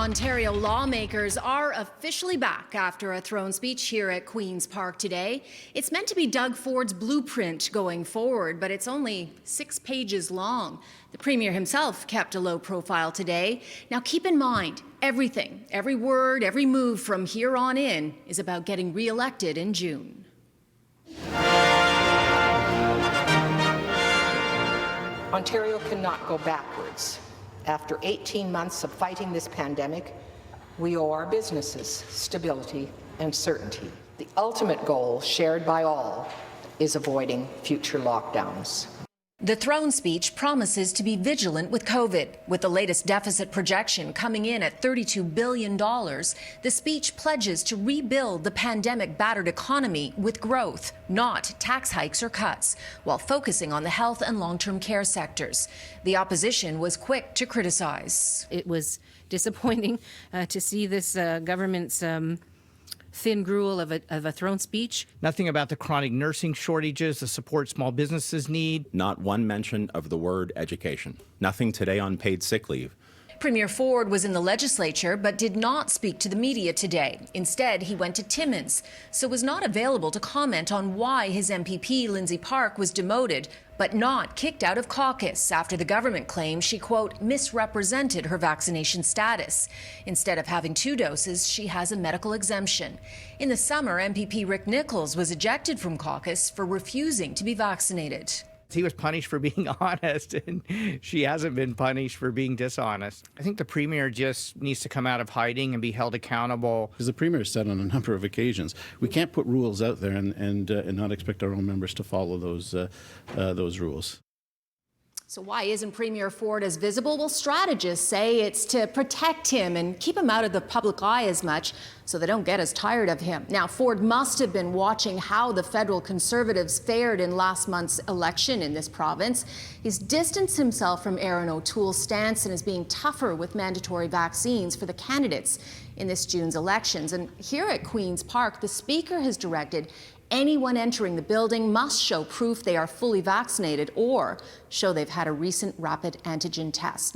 Ontario lawmakers are officially back after a throne speech here at Queen's Park today. It's meant to be Doug Ford's blueprint going forward, but it's only 6 pages long. The Premier himself kept a low profile today. Now keep in mind, everything, every word, every move from here on in is about getting re-elected in June. Ontario cannot go backwards. After 18 months of fighting this pandemic, we owe our businesses stability and certainty. The ultimate goal, shared by all, is avoiding future lockdowns. The throne speech promises to be vigilant with COVID. With the latest deficit projection coming in at $32 billion, the speech pledges to rebuild the pandemic-battered economy with growth, not tax hikes or cuts, while focusing on the health and long-term care sectors. The opposition was quick to criticize. It was disappointing to see this government's thin gruel of a throne speech. Nothing about the chronic nursing shortages, the support small businesses need. Not one mention of the word education. Nothing today on paid sick leave. Premier Ford was in the legislature but did not speak to the media today. Instead, he went to Timmins, so was not available to comment on why his MPP, Lindsay Park, was demoted but not kicked out of caucus after the government claimed she, quote, misrepresented her vaccination status. Instead of having 2 doses, she has a medical exemption. In the summer, MPP Rick Nichols was ejected from caucus for refusing to be vaccinated. He was punished for being honest, and she hasn't been punished for being dishonest. I think the Premier just needs to come out of hiding and be held accountable. As the Premier said on a number of occasions, we can't put rules out there and not expect our own members to follow those rules. So why isn't Premier Ford as visible? Well, strategists say it's to protect him and keep him out of the public eye as much so they don't get as tired of him. Now, Ford must have been watching how the federal Conservatives fared in last month's election in this province. He's distanced himself from Erin O'Toole's stance and is being tougher with mandatory vaccines for the candidates in this June's elections. And here at Queen's Park, the Speaker has directed anyone entering the building must show proof they are fully vaccinated or show they've had a recent rapid antigen test.